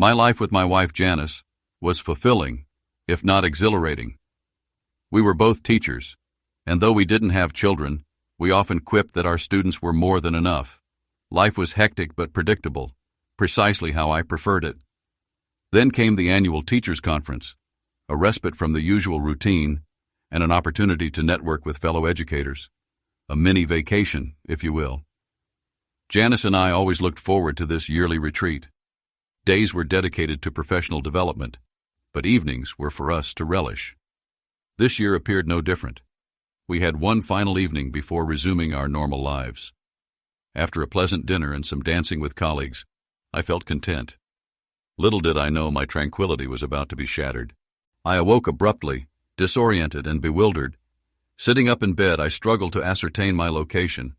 My life with my wife Janice was fulfilling, if not exhilarating. We were both teachers, and though we didn't have children, we often quipped that our students were more than enough. Life was hectic but predictable, precisely how I preferred it. Then came the annual Teachers' Conference, a respite from the usual routine and an opportunity to network with fellow educators. A mini vacation, if you will. Janice and I always looked forward to this yearly retreat. Days were dedicated to professional development, but evenings were for us to relish. This year appeared no different. We had one final evening before resuming our normal lives. After a pleasant dinner and some dancing with colleagues, I felt content. Little did I know my tranquility was about to be shattered. I awoke abruptly, disoriented and bewildered. Sitting up in bed, I struggled to ascertain my location.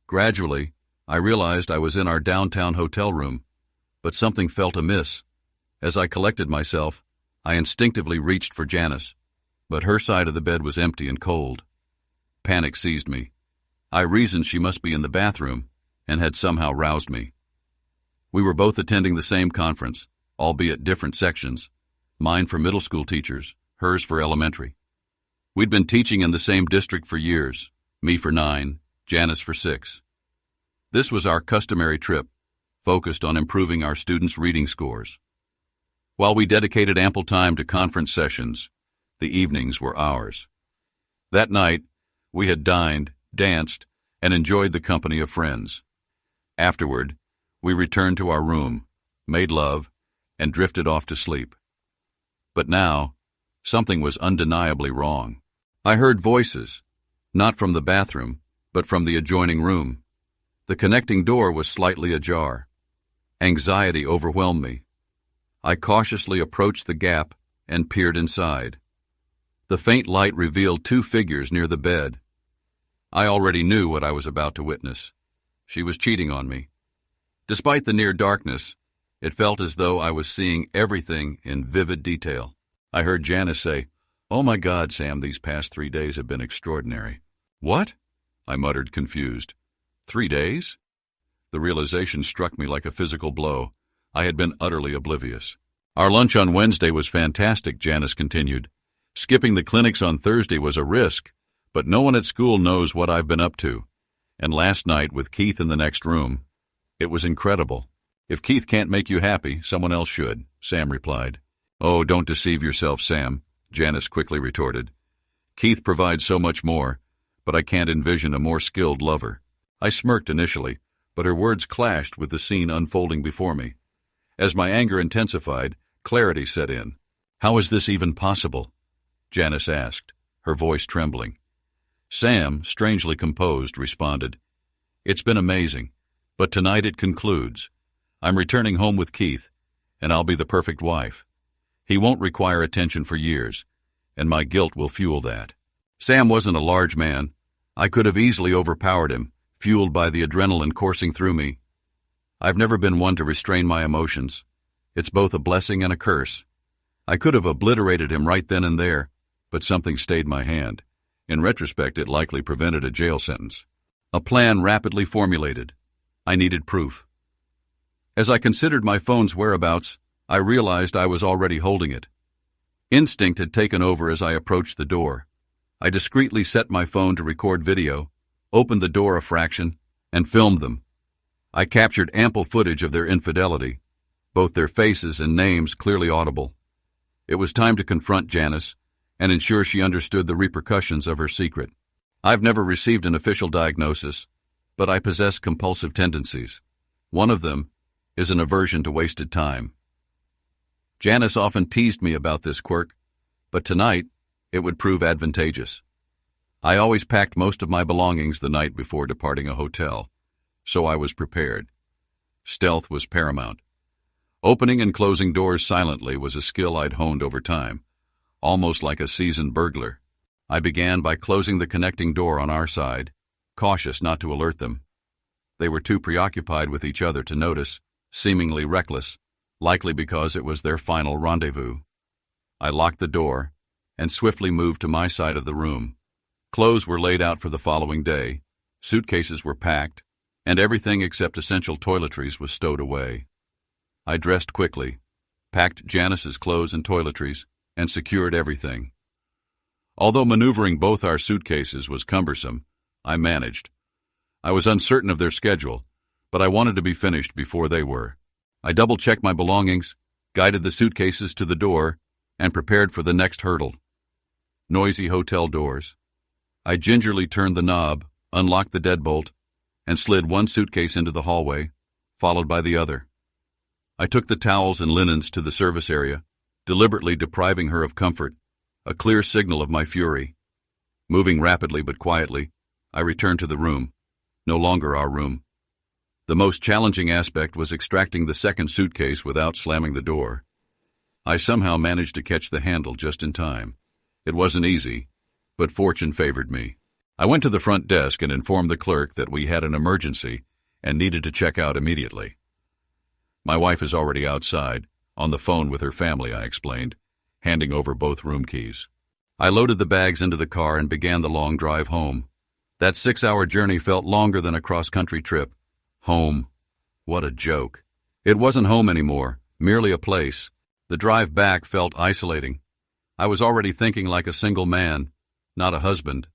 Gradually, I realized I was in our downtown hotel room, but something felt amiss. As I collected myself, I instinctively reached for Janice, but her side of the bed was empty and cold. Panic seized me. I reasoned she must be in the bathroom and had somehow roused me. We were both attending the same conference, albeit different sections, mine for middle school teachers, hers for elementary. We'd been teaching in the same district for years, me for 9, Janice for 6. This was our customary trip, focused on improving our students' reading scores. While we dedicated ample time to conference sessions, the evenings were ours. That night, we had dined, danced, and enjoyed the company of friends. Afterward, we returned to our room, made love, and drifted off to sleep. But now, something was undeniably wrong. I heard voices, not from the bathroom, but from the adjoining room. The connecting door was slightly ajar. Anxiety overwhelmed me. I cautiously approached the gap and peered inside. The faint light revealed 2 figures near the bed. I already knew what I was about to witness. She was cheating on me. Despite the near darkness, it felt as though I was seeing everything in vivid detail. I heard Janice say, "Oh my God, Sam, these past 3 days have been extraordinary." "What?" I muttered, confused. 3 days? The realization struck me like a physical blow. I had been utterly oblivious. "Our lunch on Wednesday was fantastic," Janice continued. "Skipping the clinics on Thursday was a risk, but no one at school knows what I've been up to. And last night, with Keith in the next room, it was incredible." "If Keith can't make you happy, someone else should," Sam replied. "Oh, don't deceive yourself, Sam," Janice quickly retorted. "Keith provides so much more, but I can't envision a more skilled lover." I smirked initially, but her words clashed with the scene unfolding before me. As my anger intensified, clarity set in. "How is this even possible?" Janice asked, her voice trembling. Sam, strangely composed, responded, "It's been amazing, but tonight it concludes. I'm returning home with Keith, and I'll be the perfect wife. He won't require attention for years, and my guilt will fuel that." Sam wasn't a large man. I could have easily overpowered him, fueled by the adrenaline coursing through me. I've never been one to restrain my emotions. It's both a blessing and a curse. I could have obliterated him right then and there, but something stayed my hand. In retrospect, it likely prevented a jail sentence. A plan rapidly formulated. I needed proof. As I considered my phone's whereabouts, I realized I was already holding it. Instinct had taken over as I approached the door. I discreetly set my phone to record video, opened the door a fraction, and filmed them. I captured ample footage of their infidelity, both their faces and names clearly audible. It was time to confront Janice and ensure she understood the repercussions of her secret. I've never received an official diagnosis, but I possess compulsive tendencies. One of them is an aversion to wasted time. Janice often teased me about this quirk, but tonight it would prove advantageous. I always packed most of my belongings the night before departing a hotel, so I was prepared. Stealth was paramount. Opening and closing doors silently was a skill I'd honed over time, almost like a seasoned burglar. I began by closing the connecting door on our side, cautious not to alert them. They were too preoccupied with each other to notice, seemingly reckless, likely because it was their final rendezvous. I locked the door and swiftly moved to my side of the room. Clothes were laid out for the following day, suitcases were packed, and everything except essential toiletries was stowed away. I dressed quickly, packed Janice's clothes and toiletries, and secured everything. Although maneuvering both our suitcases was cumbersome, I managed. I was uncertain of their schedule, but I wanted to be finished before they were. I double-checked my belongings, guided the suitcases to the door, and prepared for the next hurdle. Noisy hotel doors. I gingerly turned the knob, unlocked the deadbolt, and slid one suitcase into the hallway, followed by the other. I took the towels and linens to the service area, deliberately depriving her of comfort, a clear signal of my fury. Moving rapidly but quietly, I returned to the room, no longer our room. The most challenging aspect was extracting the second suitcase without slamming the door. I somehow managed to catch the handle just in time. It wasn't easy, but fortune favored me. I went to the front desk and informed the clerk that we had an emergency and needed to check out immediately. My wife is already outside, on the phone with her family, I explained, handing over both room keys. I loaded the bags into the car and began the long drive home. That 6-hour journey felt longer than a cross-country trip. Home. What a joke. It wasn't home anymore, merely a place. The drive back felt isolating. I was already thinking like a single man, not a husband,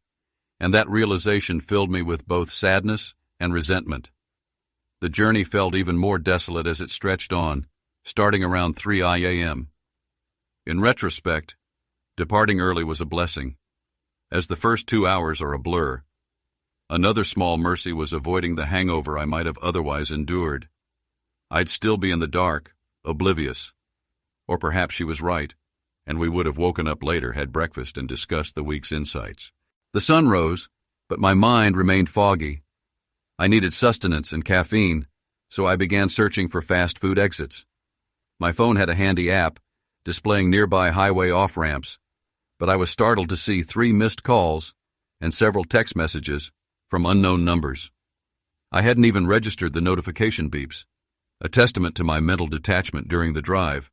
and that realization filled me with both sadness and resentment. The journey felt even more desolate as it stretched on, starting around 3 a.m. In retrospect, departing early was a blessing, as the first 2 hours are a blur. Another small mercy was avoiding the hangover I might have otherwise endured. I'd still be in the dark, oblivious. Or perhaps she was right, and we would have woken up later, had breakfast, and discussed the week's insights. The sun rose, but my mind remained foggy. I needed sustenance and caffeine, so I began searching for fast food exits. My phone had a handy app, displaying nearby highway off-ramps, but I was startled to see 3 missed calls and several text messages from unknown numbers. I hadn't even registered the notification beeps, a testament to my mental detachment during the drive.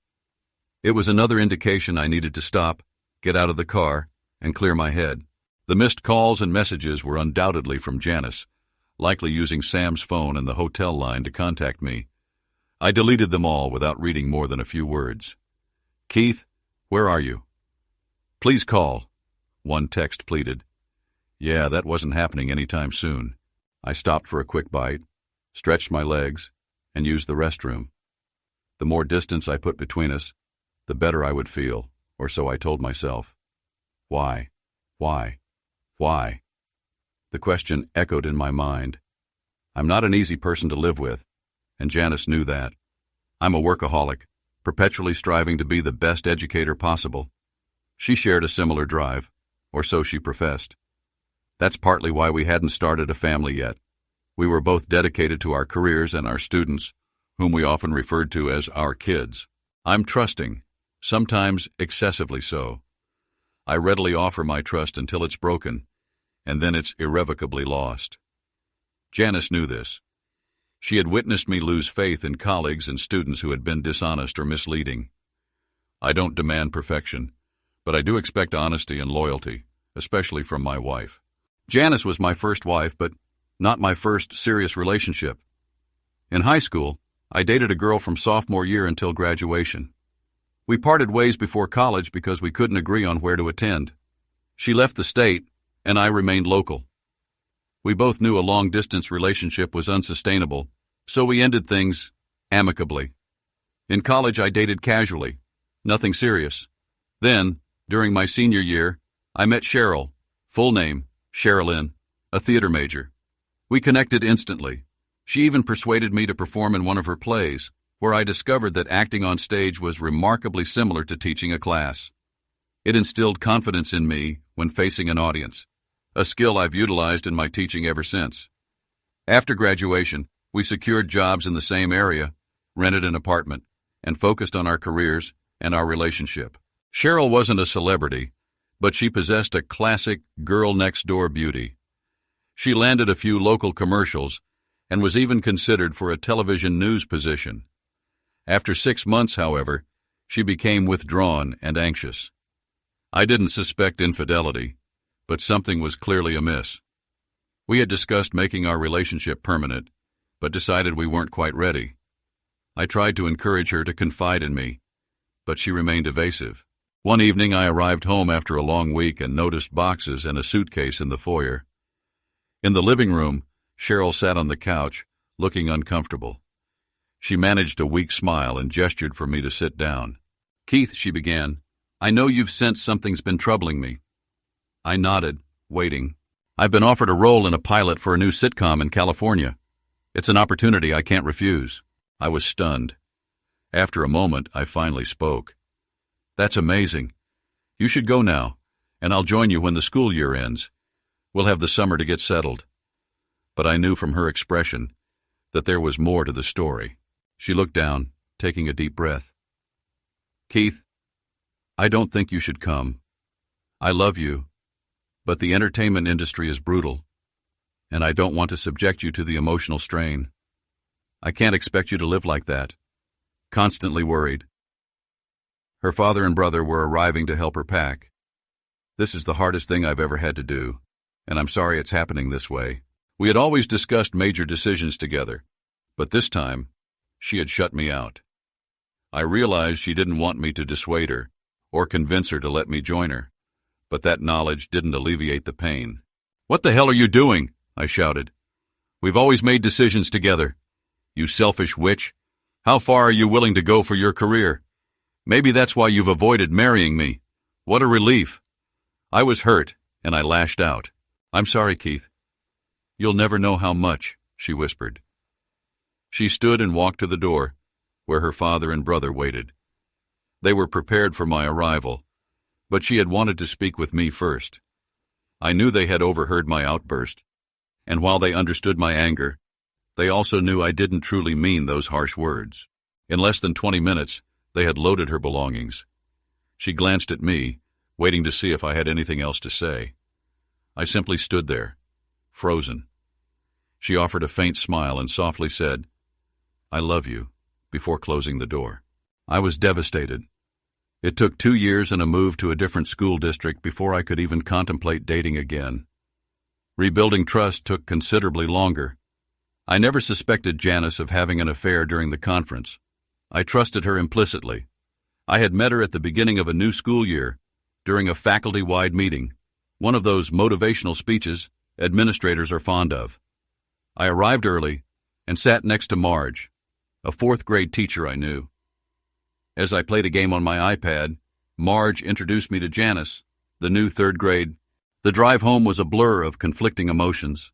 It was another indication I needed to stop, get out of the car, and clear my head. The missed calls and messages were undoubtedly from Janice, likely using Sam's phone and the hotel line to contact me. I deleted them all without reading more than a few words. "Keith, where are you?" "Please call," one text pleaded. Yeah, that wasn't happening anytime soon. I stopped for a quick bite, stretched my legs, and used the restroom. The more distance I put between us, the better I would feel, or so I told myself. Why? Why? Why? The question echoed in my mind. I'm not an easy person to live with, and Janice knew that. I'm a workaholic, perpetually striving to be the best educator possible. She shared a similar drive, or so she professed. That's partly why we hadn't started a family yet. We were both dedicated to our careers and our students, whom we often referred to as our kids. I'm trusting, sometimes excessively so. I readily offer my trust until it's broken, and then it's irrevocably lost. Janice knew this. She had witnessed me lose faith in colleagues and students who had been dishonest or misleading. I don't demand perfection, but I do expect honesty and loyalty, especially from my wife. Janice was my first wife, but not my first serious relationship. In high school, I dated a girl from sophomore year until graduation. We parted ways before college because we couldn't agree on where to attend. She left the state, and I remained local. We both knew a long-distance relationship was unsustainable, so we ended things amicably. In college, I dated casually, nothing serious. Then, during my senior year, I met Cheryl, full name, Sherilyn, a theater major. We connected instantly. She even persuaded me to perform in one of her plays, where I discovered that acting on stage was remarkably similar to teaching a class. It instilled confidence in me when facing an audience, a skill I've utilized in my teaching ever since. After graduation, we secured jobs in the same area, rented an apartment, and focused on our careers and our relationship. Cheryl wasn't a celebrity, but she possessed a classic girl-next-door beauty. She landed a few local commercials and was even considered for a television news position. After 6 months, however, she became withdrawn and anxious. I didn't suspect infidelity, but something was clearly amiss. We had discussed making our relationship permanent, but decided we weren't quite ready. I tried to encourage her to confide in me, but she remained evasive. One evening I arrived home after a long week and noticed boxes and a suitcase in the foyer. In the living room, Cheryl sat on the couch, looking uncomfortable. She managed a weak smile and gestured for me to sit down. "Keith," she began, "I know you've sensed something's been troubling me." I nodded, waiting. "I've been offered a role in a pilot for a new sitcom in California. It's an opportunity I can't refuse." I was stunned. After a moment, I finally spoke. "That's amazing. You should go now, and I'll join you when the school year ends. We'll have the summer to get settled." But I knew from her expression that there was more to the story. She looked down, taking a deep breath. "Keith, I don't think you should come. I love you, but the entertainment industry is brutal, and I don't want to subject you to the emotional strain. I can't expect you to live like that, constantly worried." Her father and brother were arriving to help her pack. "This is the hardest thing I've ever had to do, and I'm sorry it's happening this way." We had always discussed major decisions together, but this time, she had shut me out. I realized she didn't want me to dissuade her or convince her to let me join her, but that knowledge didn't alleviate the pain. "What the hell are you doing?" I shouted. "We've always made decisions together. You selfish witch. How far are you willing to go for your career? Maybe that's why you've avoided marrying me. What a relief." I was hurt, and I lashed out. "I'm sorry, Keith. You'll never know how much," she whispered. She stood and walked to the door, where her father and brother waited. They were prepared for my arrival, but she had wanted to speak with me first. I knew they had overheard my outburst, and while they understood my anger, they also knew I didn't truly mean those harsh words. In less than 20 minutes, they had loaded her belongings. She glanced at me, waiting to see if I had anything else to say. I simply stood there, frozen. She offered a faint smile and softly said, "I love you," before closing the door. I was devastated. It took 2 years and a move to a different school district before I could even contemplate dating again. Rebuilding trust took considerably longer. I never suspected Janice of having an affair during the conference. I trusted her implicitly. I had met her at the beginning of a new school year, during a faculty-wide meeting, one of those motivational speeches administrators are fond of. I arrived early and sat next to Marge, a 4th-grade teacher I knew. As I played a game on my iPad, Marge introduced me to Janice, the new 3rd grade. The drive home was a blur of conflicting emotions.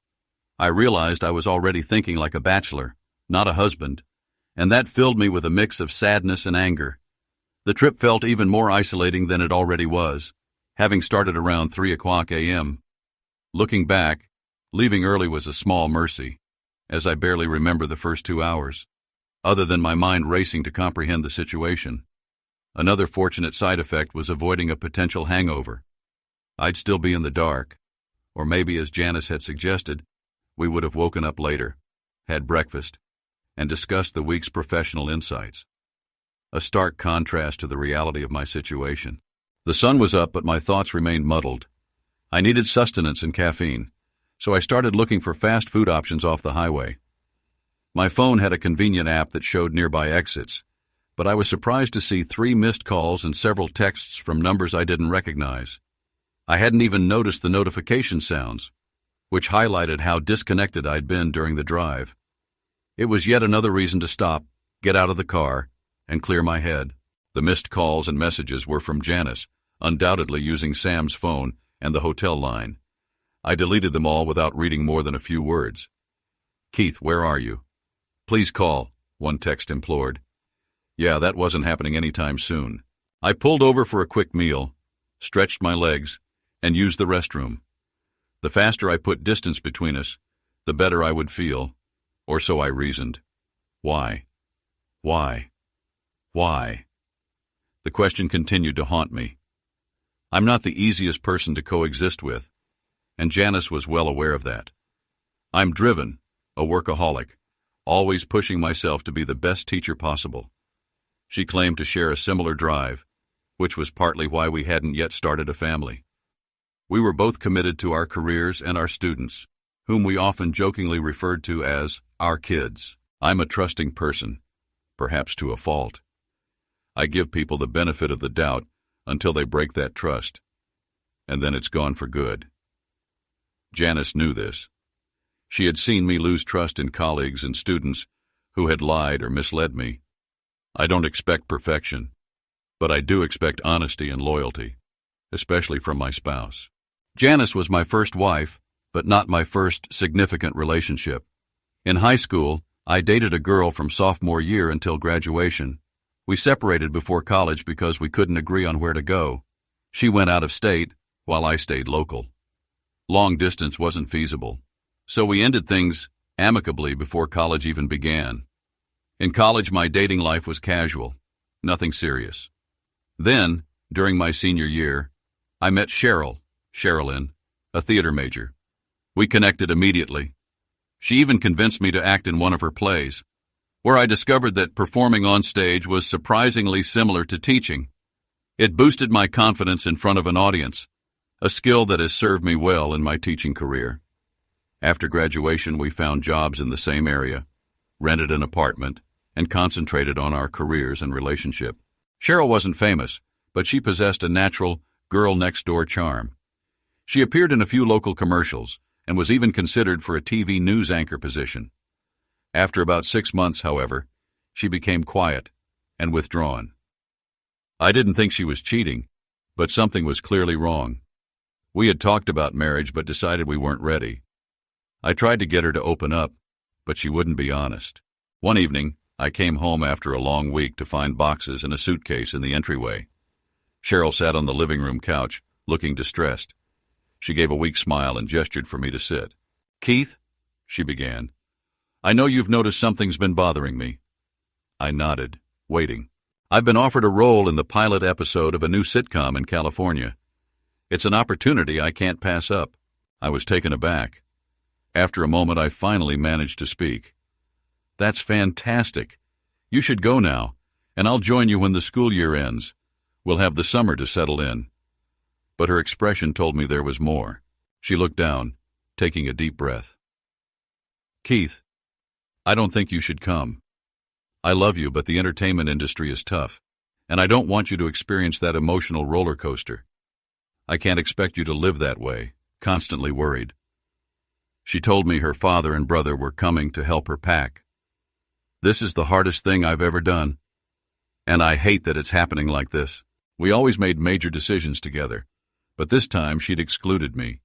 I realized I was already thinking like a bachelor, not a husband, and that filled me with a mix of sadness and anger. The trip felt even more isolating than it already was, having started around 3:00 a.m. Looking back, leaving early was a small mercy, as I barely remember the first 2 hours, other than my mind racing to comprehend the situation. Another fortunate side effect was avoiding a potential hangover. I'd still be in the dark, or maybe, as Janice had suggested, we would have woken up later, had breakfast, and discussed the week's professional insights. A stark contrast to the reality of my situation. The sun was up, but my thoughts remained muddled. I needed sustenance and caffeine, so I started looking for fast food options off the highway. My phone had a convenient app that showed nearby exits, but I was surprised to see 3 missed calls and several texts from numbers I didn't recognize. I hadn't even noticed the notification sounds, which highlighted how disconnected I'd been during the drive. It was yet another reason to stop, get out of the car, and clear my head. The missed calls and messages were from Janice, undoubtedly using Sam's phone and the hotel line. I deleted them all without reading more than a few words. "Keith, where are you?" "Please call," one text implored. Yeah, that wasn't happening anytime soon. I pulled over for a quick meal, stretched my legs, and used the restroom. The faster I put distance between us, the better I would feel, or so I reasoned. Why? Why? Why? The question continued to haunt me. I'm not the easiest person to coexist with, and Janice was well aware of that. I'm driven, a workaholic, always pushing myself to be the best teacher possible. She claimed to share a similar drive, which was partly why we hadn't yet started a family. We were both committed to our careers and our students, whom we often jokingly referred to as our kids. I'm a trusting person, perhaps to a fault. I give people the benefit of the doubt until they break that trust, and then it's gone for good. Janice knew this. She had seen me lose trust in colleagues and students who had lied or misled me. I don't expect perfection, but I do expect honesty and loyalty, especially from my spouse. Janice was my first wife, but not my first significant relationship. In high school, I dated a girl from sophomore year until graduation. We separated before college because we couldn't agree on where to go. She went out of state, while I stayed local. Long distance wasn't feasible, so we ended things amicably before college even began. In college, my dating life was casual, nothing serious. Then, during my senior year, I met Sherilyn, a theater major. We connected immediately. She even convinced me to act in one of her plays, where I discovered that performing on stage was surprisingly similar to teaching. It boosted my confidence in front of an audience, a skill that has served me well in my teaching career. After graduation, we found jobs in the same area, rented an apartment, and concentrated on our careers and relationship. Cheryl wasn't famous, but she possessed a natural girl-next-door charm. She appeared in a few local commercials and was even considered for a TV news anchor position. After about 6 months, however, she became quiet and withdrawn. I didn't think she was cheating, but something was clearly wrong. We had talked about marriage but decided we weren't ready. I tried to get her to open up, but she wouldn't be honest. One evening, I came home after a long week to find boxes and a suitcase in the entryway. Cheryl sat on the living room couch, looking distressed. She gave a weak smile and gestured for me to sit. "Keith," she began, "I know you've noticed something's been bothering me." I nodded, waiting. "I've been offered a role in the pilot episode of a new sitcom in California. It's an opportunity I can't pass up." I was taken aback. After a moment, I finally managed to speak. "That's fantastic. You should go now, and I'll join you when the school year ends. We'll have the summer to settle in." But her expression told me there was more. She looked down, taking a deep breath. "Keith, I don't think you should come. I love you, but the entertainment industry is tough, and I don't want you to experience that emotional roller coaster. I can't expect you to live that way, constantly worried." She told me her father and brother were coming to help her pack. "This is the hardest thing I've ever done, and I hate that it's happening like this. We always made major decisions together, but this time she'd excluded me.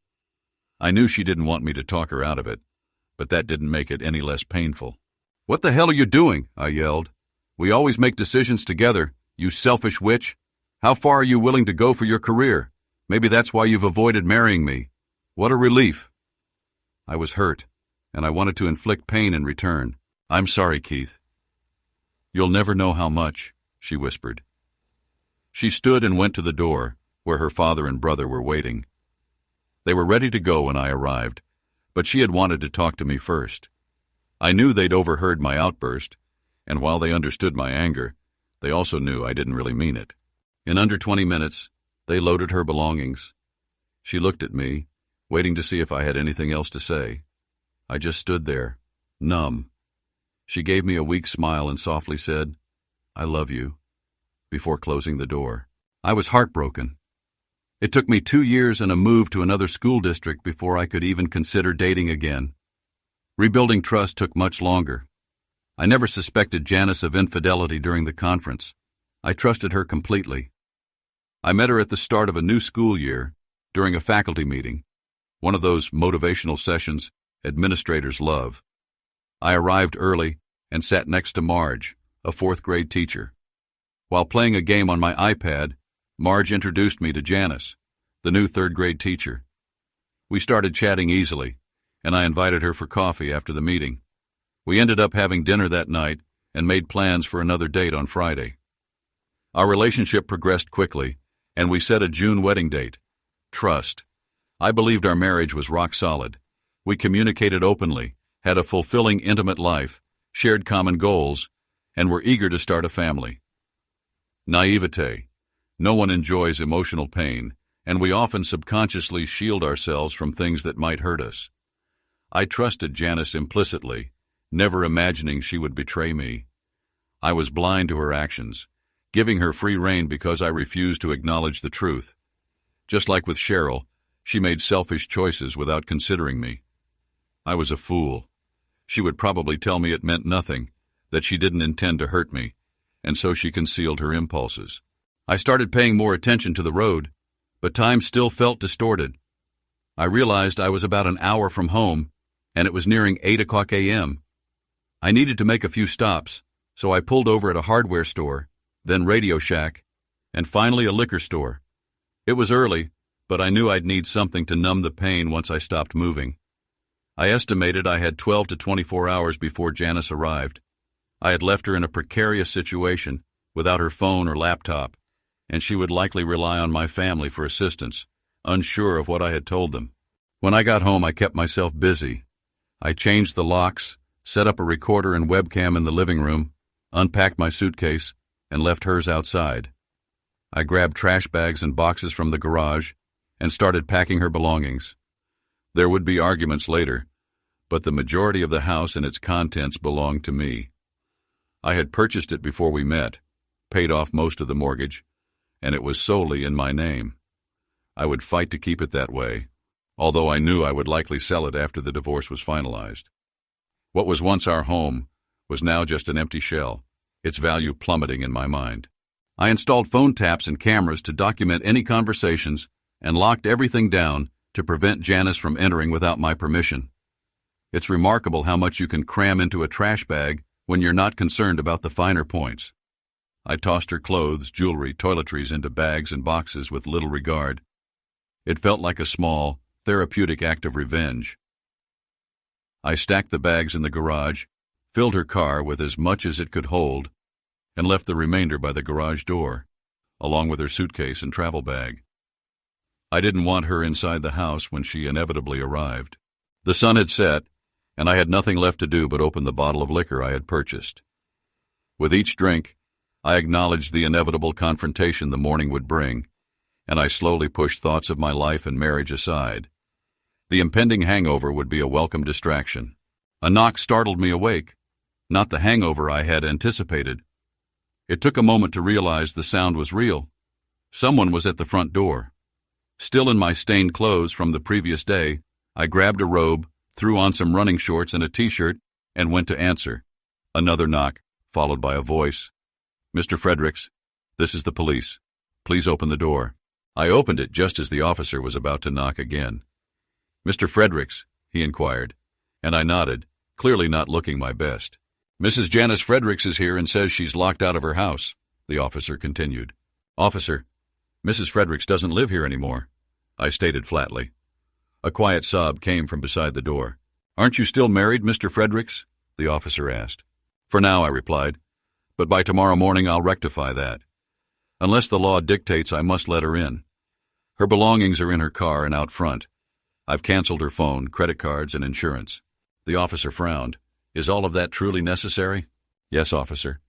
I knew she didn't want me to talk her out of it, but that didn't make it any less painful." "What the hell are you doing?" I yelled. "We always make decisions together, you selfish witch. How far are you willing to go for your career? Maybe that's why you've avoided marrying me. What a relief." I was hurt, and I wanted to inflict pain in return. "I'm sorry, Keith." "You'll never know how much," she whispered. She stood and went to the door, where her father and brother were waiting. They were ready to go when I arrived, but she had wanted to talk to me first. I knew they'd overheard my outburst, and while they understood my anger, they also knew I didn't really mean it. In under 20 minutes, they loaded her belongings. She looked at me, waiting to see if I had anything else to say. I just stood there, numb. She gave me a weak smile and softly said, "I love you," before closing the door. I was heartbroken. It took me 2 years and a move to another school district before I could even consider dating again. Rebuilding trust took much longer. I never suspected Janice of infidelity during the conference. I trusted her completely. I met her at the start of a new school year, during a faculty meeting, one of those motivational sessions administrators love. I arrived early and sat next to Marge, a 4th grade teacher. While playing a game on my iPad, Marge introduced me to Janice, the new 3rd grade teacher. We started chatting easily, and I invited her for coffee after the meeting. We ended up having dinner that night and made plans for another date on Friday. Our relationship progressed quickly, and we set a June wedding date. Trust. I believed our marriage was rock solid. We communicated openly, had a fulfilling, intimate life, shared common goals, and were eager to start a family. Naivete. No one enjoys emotional pain, and we often subconsciously shield ourselves from things that might hurt us. I trusted Janice implicitly, never imagining she would betray me. I was blind to her actions, giving her free rein because I refused to acknowledge the truth. Just like with Cheryl, she made selfish choices without considering me. I was a fool. She would probably tell me it meant nothing, that she didn't intend to hurt me, and so she concealed her impulses. I started paying more attention to the road, but time still felt distorted. I realized I was about an hour from home, and it was nearing 8 o'clock a.m. I needed to make a few stops, so I pulled over at a hardware store, then Radio Shack, and finally a liquor store. It was early, but I knew I'd need something to numb the pain once I stopped moving. I estimated I had 12 to 24 hours before Janice arrived. I had left her in a precarious situation, without her phone or laptop, and she would likely rely on my family for assistance, unsure of what I had told them. When I got home, I kept myself busy. I changed the locks, set up a recorder and webcam in the living room, unpacked my suitcase, and left hers outside. I grabbed trash bags and boxes from the garage and started packing her belongings. There would be arguments later, but the majority of the house and its contents belonged to me. I had purchased it before we met, paid off most of the mortgage, and it was solely in my name. I would fight to keep it that way, although I knew I would likely sell it after the divorce was finalized. What was once our home was now just an empty shell, its value plummeting in my mind. I installed phone taps and cameras to document any conversations and locked everything down to prevent Janice from entering without my permission. It's remarkable how much you can cram into a trash bag when you're not concerned about the finer points. I tossed her clothes, jewelry, toiletries into bags and boxes with little regard. It felt like a small, therapeutic act of revenge. I stacked the bags in the garage, filled her car with as much as it could hold, and left the remainder by the garage door, along with her suitcase and travel bag. I didn't want her inside the house when she inevitably arrived. The sun had set, and I had nothing left to do but open the bottle of liquor I had purchased. With each drink, I acknowledged the inevitable confrontation the morning would bring, and I slowly pushed thoughts of my life and marriage aside. The impending hangover would be a welcome distraction. A knock startled me awake, not the hangover I had anticipated. It took a moment to realize the sound was real. Someone was at the front door. Still in my stained clothes from the previous day, I grabbed a robe, threw on some running shorts and a t-shirt, and went to answer. Another knock, followed by a voice. "Mr. Fredericks, this is the police. Please open the door." I opened it just as the officer was about to knock again. "Mr. Fredericks," he inquired, and I nodded, clearly not looking my best. "Mrs. Janice Fredericks is here and says she's locked out of her house," the officer continued. "Officer, Mrs. Fredericks doesn't live here anymore," I stated flatly. A quiet sob came from beside the door. "Aren't you still married, Mr. Fredericks?" the officer asked. "For now," I replied, "but by tomorrow morning I'll rectify that. Unless the law dictates I must let her in. Her belongings are in her car and out front. I've canceled her phone, credit cards, and insurance." The officer frowned. "Is all of that truly necessary?" "Yes, officer."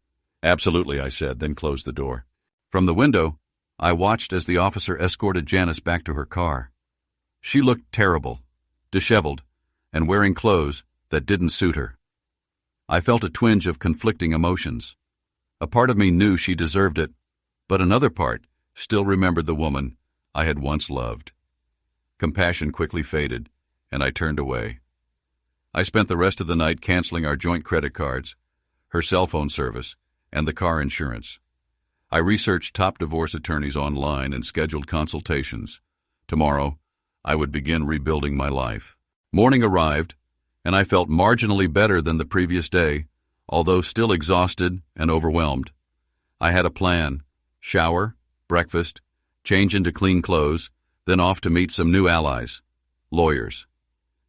"Absolutely," I said, then closed the door. From the window, I watched as the officer escorted Janice back to her car. She looked terrible, disheveled, and wearing clothes that didn't suit her. I felt a twinge of conflicting emotions. A part of me knew she deserved it, but another part still remembered the woman I had once loved. Compassion quickly faded, and I turned away. I spent the rest of the night canceling our joint credit cards, her cell phone service, and the car insurance. I researched top divorce attorneys online and scheduled consultations. Tomorrow, I would begin rebuilding my life. Morning arrived, and I felt marginally better than the previous day, although still exhausted and overwhelmed. I had a plan: shower, breakfast, change into clean clothes, then off to meet some new allies, lawyers.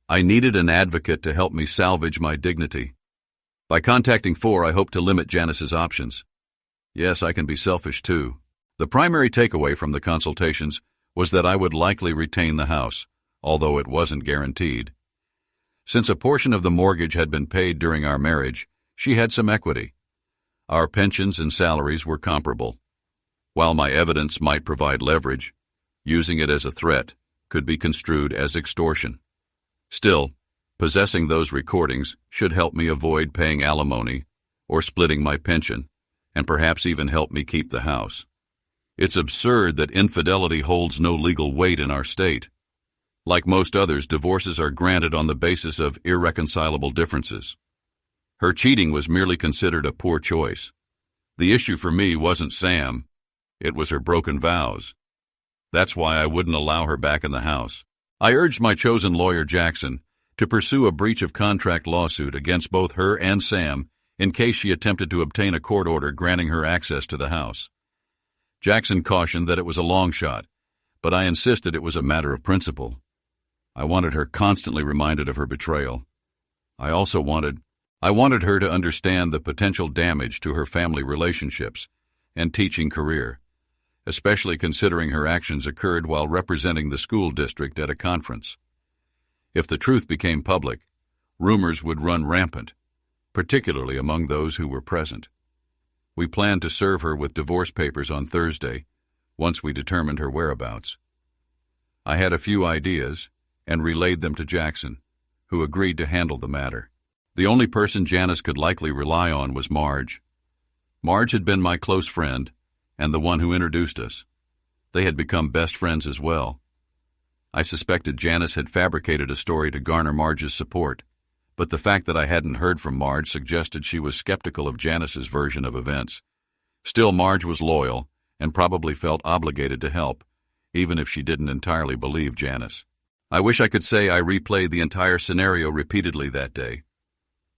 I needed an advocate to help me salvage my dignity. By contacting four, I hoped to limit Janice's options. Yes, I can be selfish too. The primary takeaway from the consultations was that I would likely retain the house, although it wasn't guaranteed. Since a portion of the mortgage had been paid during our marriage, she had some equity. Our pensions and salaries were comparable. While my evidence might provide leverage, using it as a threat could be construed as extortion. Still, possessing those recordings should help me avoid paying alimony or splitting my pension, and perhaps even help me keep the house. It's absurd that infidelity holds no legal weight in our state. Like most others, divorces are granted on the basis of irreconcilable differences. Her cheating was merely considered a poor choice. The issue for me wasn't Sam, it was her broken vows. That's why I wouldn't allow her back in the house. I urged my chosen lawyer, Jackson, to pursue a breach of contract lawsuit against both her and Sam in case she attempted to obtain a court order granting her access to the house. Jackson cautioned that it was a long shot, but I insisted it was a matter of principle. I wanted her constantly reminded of her betrayal. I wanted her to understand the potential damage to her family relationships and teaching career, especially considering her actions occurred while representing the school district at a conference. If the truth became public, rumors would run rampant, particularly among those who were present. We planned to serve her with divorce papers on Thursday, once we determined her whereabouts. I had a few ideas and relayed them to Jackson, who agreed to handle the matter. The only person Janice could likely rely on was Marge. Marge had been my close friend and the one who introduced us. They had become best friends as well. I suspected Janice had fabricated a story to garner Marge's support, but the fact that I hadn't heard from Marge suggested she was skeptical of Janice's version of events. Still, Marge was loyal and probably felt obligated to help, even if she didn't entirely believe Janice. I wish I could say I replayed the entire scenario repeatedly that day,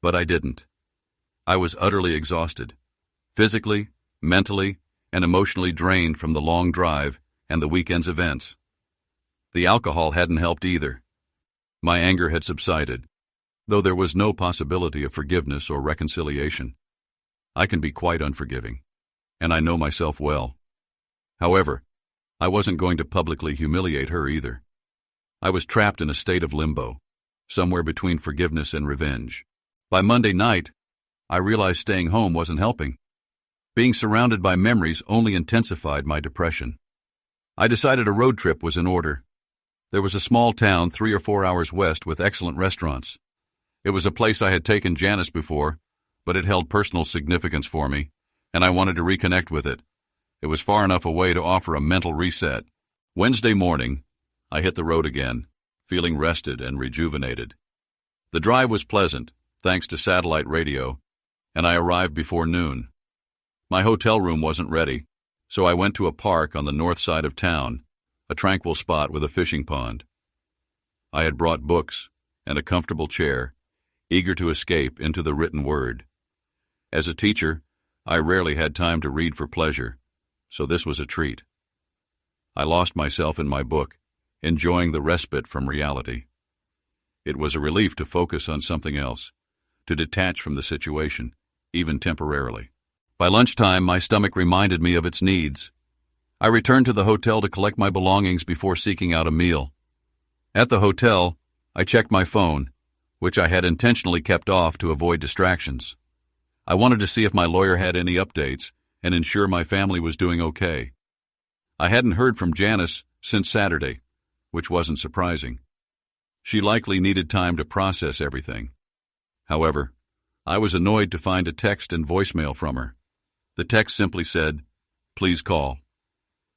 but I didn't. I was utterly exhausted, physically, mentally, and emotionally drained from the long drive and the weekend's events. The alcohol hadn't helped either. My anger had subsided, though there was no possibility of forgiveness or reconciliation. I can be quite unforgiving, and I know myself well. However, I wasn't going to publicly humiliate her either. I was trapped in a state of limbo, somewhere between forgiveness and revenge. By Monday night, I realized staying home wasn't helping. Being surrounded by memories only intensified my depression. I decided a road trip was in order. There was a small town 3 or 4 hours west with excellent restaurants. It was a place I had taken Janice before, but it held personal significance for me, and I wanted to reconnect with it. It was far enough away to offer a mental reset. Wednesday morning, I hit the road again, feeling rested and rejuvenated. The drive was pleasant, thanks to satellite radio, and I arrived before noon. My hotel room wasn't ready, so I went to a park on the north side of town, a tranquil spot with a fishing pond. I had brought books and a comfortable chair, eager to escape into the written word. As a teacher, I rarely had time to read for pleasure, so this was a treat. I lost myself in my book, enjoying the respite from reality. It was a relief to focus on something else, to detach from the situation, even temporarily. By lunchtime, my stomach reminded me of its needs. I returned to the hotel to collect my belongings before seeking out a meal. At the hotel, I checked my phone, which I had intentionally kept off to avoid distractions. I wanted to see if my lawyer had any updates and ensure my family was doing okay. I hadn't heard from Janice since Saturday, which wasn't surprising. She likely needed time to process everything. However, I was annoyed to find a text and voicemail from her. The text simply said, "Please call."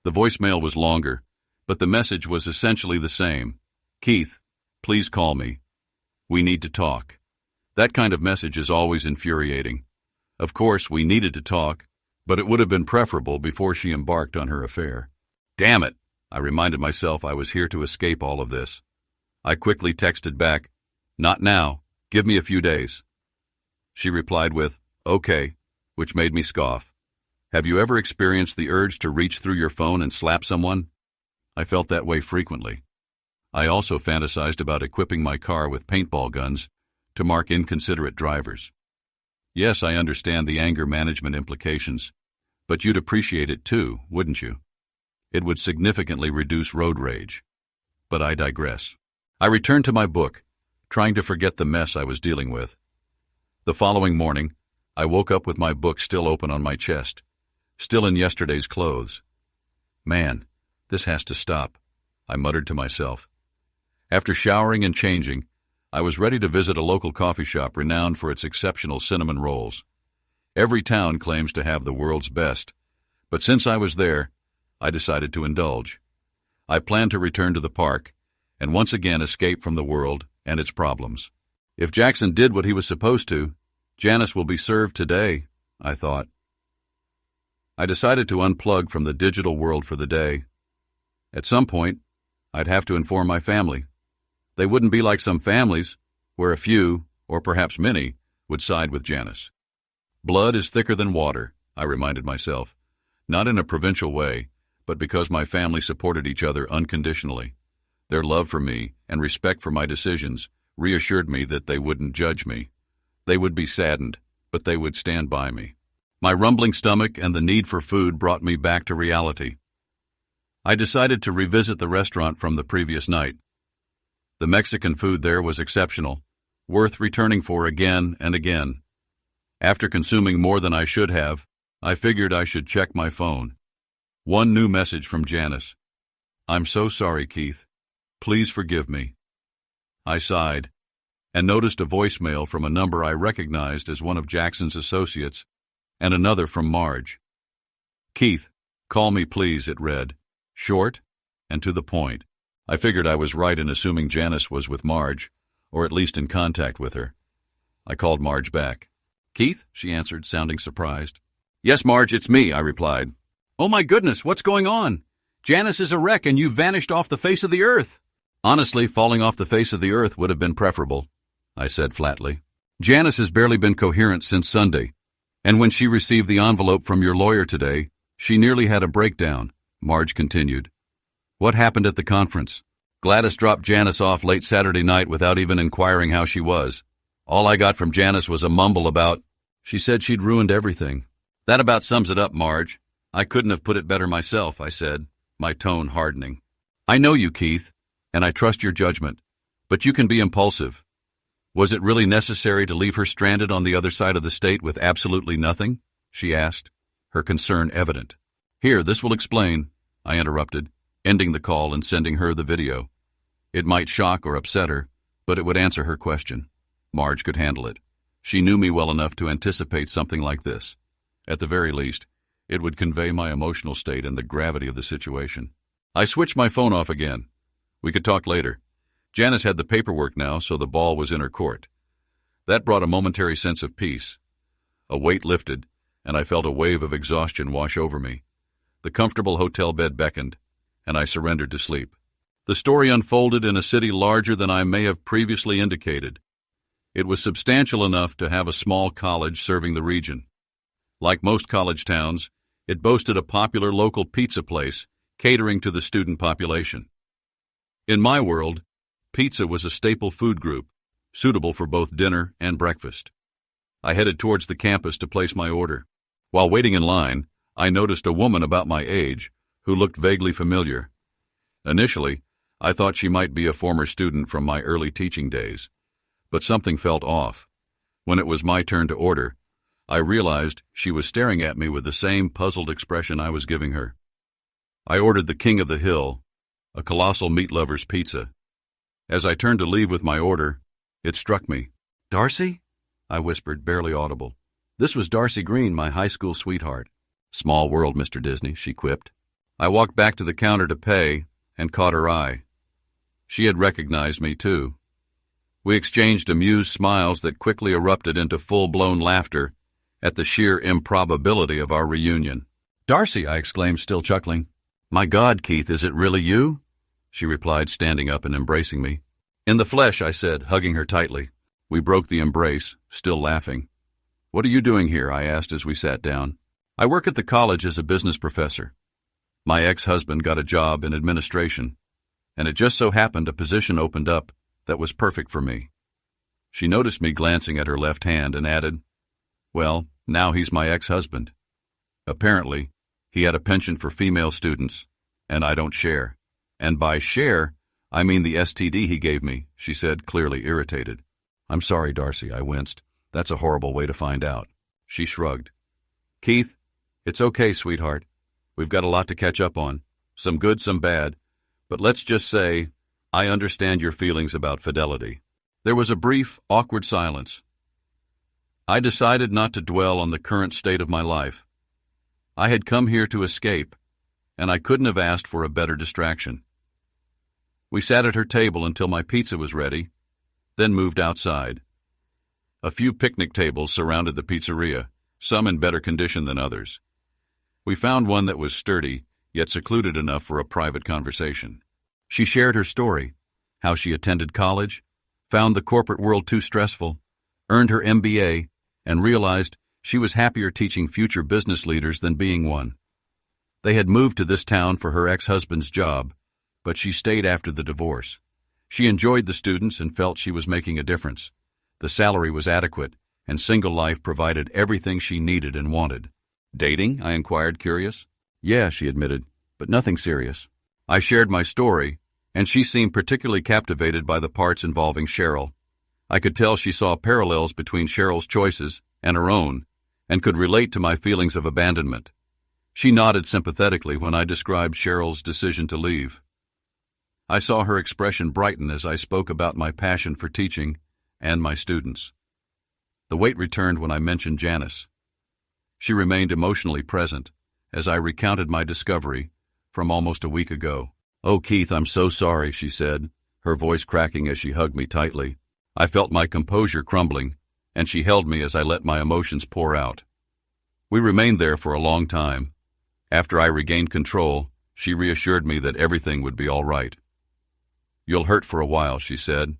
The voicemail was longer, but the message was essentially the same. "Keith, please call me. We need to talk." That kind of message is always infuriating. Of course, we needed to talk, but it would have been preferable before she embarked on her affair. Damn it! I reminded myself I was here to escape all of this. I quickly texted back, "Not now. Give me a few days." She replied with, "Okay," which made me scoff. Have you ever experienced the urge to reach through your phone and slap someone? I felt that way frequently. I also fantasized about equipping my car with paintball guns to mark inconsiderate drivers. Yes, I understand the anger management implications, but you'd appreciate it too, wouldn't you? It would significantly reduce road rage. But I digress. I returned to my book, trying to forget the mess I was dealing with. The following morning, I woke up with my book still open on my chest, still in yesterday's clothes. Man, this has to stop, I muttered to myself. After showering and changing, I was ready to visit a local coffee shop renowned for its exceptional cinnamon rolls. Every town claims to have the world's best, but since I was there, I decided to indulge. I planned to return to the park and once again escape from the world and its problems. If Jackson did what he was supposed to, Janice will be served today, I thought. I decided to unplug from the digital world for the day. At some point, I'd have to inform my family. They wouldn't be like some families, where a few, or perhaps many, would side with Janice. Blood is thicker than water, I reminded myself, not in a provincial way, but because my family supported each other unconditionally. Their love for me and respect for my decisions reassured me that they wouldn't judge me. They would be saddened, but they would stand by me. My rumbling stomach and the need for food brought me back to reality. I decided to revisit the restaurant from the previous night. The Mexican food there was exceptional, worth returning for again and again. After consuming more than I should have, I figured I should check my phone. One new message from Janice. "I'm so sorry, Keith. Please forgive me." I sighed and noticed a voicemail from a number I recognized as one of Jackson's associates and another from Marge. "Keith, call me please," it read. Short and to the point. I figured I was right in assuming Janice was with Marge, or at least in contact with her. I called Marge back. "Keith?" she answered, sounding surprised. "Yes, Marge, it's me," I replied. "Oh my goodness, what's going on? Janice is a wreck and you've vanished off the face of the earth." "Honestly, falling off the face of the earth would have been preferable," I said flatly. "Janice has barely been coherent since Sunday, and when she received the envelope from your lawyer today, she nearly had a breakdown," Marge continued. "What happened at the conference?" "Gladys dropped Janice off late Saturday night without even inquiring how she was. All I got from Janice was a mumble about, she said she'd ruined everything." "That about sums it up, Marge. I couldn't have put it better myself," I said, my tone hardening. "I know you, Keith, and I trust your judgment, but you can be impulsive. Was it really necessary to leave her stranded on the other side of the state with absolutely nothing?" she asked, her concern evident. "Here, this will explain," I interrupted, ending the call and sending her the video. It might shock or upset her, but it would answer her question. Marge could handle it. She knew me well enough to anticipate something like this. At the very least, it would convey my emotional state and the gravity of the situation. I switched my phone off again. We could talk later. Janice had the paperwork now, so the ball was in her court. That brought a momentary sense of peace. A weight lifted, and I felt a wave of exhaustion wash over me. The comfortable hotel bed beckoned, and I surrendered to sleep. The story unfolded in a city larger than I may have previously indicated. It was substantial enough to have a small college serving the region. Like most college towns, it boasted a popular local pizza place catering to the student population. In my world, pizza was a staple food group, suitable for both dinner and breakfast. I headed towards the campus to place my order. While waiting in line, I noticed a woman about my age who looked vaguely familiar. Initially, I thought she might be a former student from my early teaching days, but something felt off. When it was my turn to order, I realized she was staring at me with the same puzzled expression I was giving her. I ordered the King of the Hill, a colossal meat lover's pizza. As I turned to leave with my order, it struck me. "Darcy?" I whispered, barely audible. This was Darcy Green, my high school sweetheart. "Small world, Mr. Disney," she quipped. I walked back to the counter to pay and caught her eye. She had recognized me, too. We exchanged amused smiles that quickly erupted into full-blown laughter at the sheer improbability of our reunion. "Darcy," I exclaimed, still chuckling. "My God, Keith, is it really you?" she replied, standing up and embracing me. "In the flesh," I said, hugging her tightly. We broke the embrace, still laughing. "What are you doing here?" I asked as we sat down. "I work at the college as a business professor. My ex-husband got a job in administration, and it just so happened a position opened up that was perfect for me." She noticed me glancing at her left hand and added, "Well, now he's my ex-husband. Apparently, he had a penchant for female students, and I don't share. And by share, I mean the STD he gave me," she said, clearly irritated. "I'm sorry, Darcy," I winced. "That's a horrible way to find out." She shrugged. "Keith, it's okay, sweetheart. We've got a lot to catch up on. Some good, some bad. But let's just say, I understand your feelings about fidelity." There was a brief, awkward silence. I decided not to dwell on the current state of my life. I had come here to escape, and I couldn't have asked for a better distraction. We sat at her table until my pizza was ready, then moved outside. A few picnic tables surrounded the pizzeria, some in better condition than others. We found one that was sturdy, yet secluded enough for a private conversation. She shared her story, how she attended college, found the corporate world too stressful, earned her MBA, and realized she was happier teaching future business leaders than being one. They had moved to this town for her ex-husband's job, but she stayed after the divorce. She enjoyed the students and felt she was making a difference. The salary was adequate, and single life provided everything she needed and wanted. Dating? I inquired, curious. Yeah, she admitted, but nothing serious. I shared my story, and she seemed particularly captivated by the parts involving Cheryl. I could tell she saw parallels between Cheryl's choices and her own, and could relate to my feelings of abandonment. She nodded sympathetically when I described Cheryl's decision to leave. I saw her expression brighten as I spoke about my passion for teaching and my students. The weight returned when I mentioned Janice. She remained emotionally present as I recounted my discovery from almost a week ago. "Oh, Keith, I'm so sorry," she said, her voice cracking as she hugged me tightly. I felt my composure crumbling, and she held me as I let my emotions pour out. We remained there for a long time. After I regained control, she reassured me that everything would be all right. "You'll hurt for a while," she said,